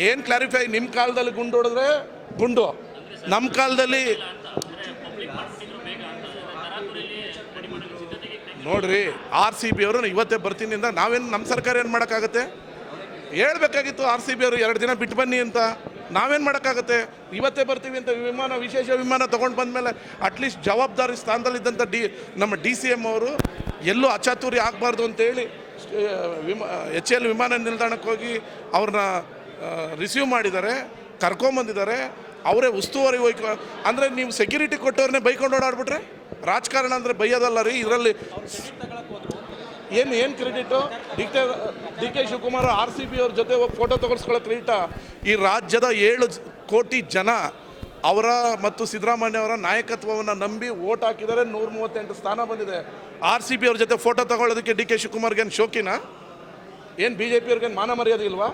ಏನು ಕ್ಲಾರಿಫೈ? ನಿಮ್ಮ ಕಾಲದಲ್ಲಿ ಗುಂಡು ಹೊಡೆದ್ರೆ ಗುಂಡು, ನಮ್ಮ ಕಾಲದಲ್ಲಿ ನೋಡ್ರಿ RCB ಅವರು ಇವತ್ತೇ ಬರ್ತೀನಿ ಅಂತ ನಾವೇನು, ನಮ್ಮ ಸರ್ಕಾರ ಏನು ಮಾಡೋಕ್ಕಾಗತ್ತೆ? ಹೇಳ್ಬೇಕಾಗಿತ್ತು RCB ಅವರು 2 ದಿನ ಬಿಟ್ಟು ಬನ್ನಿ ಅಂತ. ನಾವೇನು ಮಾಡೋಕ್ಕಾಗತ್ತೆ? ಇವತ್ತೇ ಬರ್ತೀವಿ ಅಂತ ವಿಶೇಷ ವಿಮಾನ ತೊಗೊಂಡು ಬಂದಮೇಲೆ ಅಟ್ಲೀಸ್ಟ್ ಜವಾಬ್ದಾರಿ ಸ್ಥಾನದಲ್ಲಿದ್ದಂಥ ನಮ್ಮ DCM ಅವರು ಎಲ್ಲೂ ಅಚಾತುರ್ಯ ಆಗಬಾರ್ದು ಅಂತೇಳಿ HL ವಿಮಾನ ನಿಲ್ದಾಣಕ್ಕೆ ಹೋಗಿ ಅವ್ರನ್ನ ರಿಸೀವ್ ಮಾಡಿದ್ದಾರೆ, ಕರ್ಕೊಂಬಂದಿದ್ದಾರೆ. ಅವರೇ ಉಸ್ತುವಾರಿ ಅಂದರೆ ನೀವು ಸೆಕ್ಯೂರಿಟಿ ಕೊಟ್ಟವ್ರನ್ನೇ ಬೈಕೊಂಡು ಓಡಾಡ್ಬಿಟ್ರೆ ರಾಜಕಾರಣ ಅಂದರೆ ಬೈಯೋದಲ್ಲ ರೀ. ಇದರಲ್ಲಿ ಏನು ಕ್ರೆಡಿಟು? DK ಶಿವಕುಮಾರ್ RCB ಅವ್ರ ಜೊತೆ ಹೋಗಿ ಫೋಟೋ ತೊಗೊಳ್ಸ್ಕೊಳ್ಳೋ ಕ್ರೆಡಿಟ? ಈ ರಾಜ್ಯದ 7 ಕೋಟಿ ಜನ ಅವರ ಮತ್ತು ಸಿದ್ದರಾಮಯ್ಯ ಅವರ ನಾಯಕತ್ವವನ್ನು ನಂಬಿ ಓಟ್ ಹಾಕಿದರೆ 138 ಸ್ಥಾನ ಬಂದಿದೆ. RCB ಅವ್ರ ಜೊತೆ ಫೋಟೋ ತಗೊಳ್ಳೋದಕ್ಕೆ DK ಶಿವಕುಮಾರ್ಗೇನು ಶೋಕಿನಾ? ಏನು BJP ಅವ್ರಿಗೇನು ಮಾನ ಮರ್ಯಾದೆ ಇಲ್ವಾ?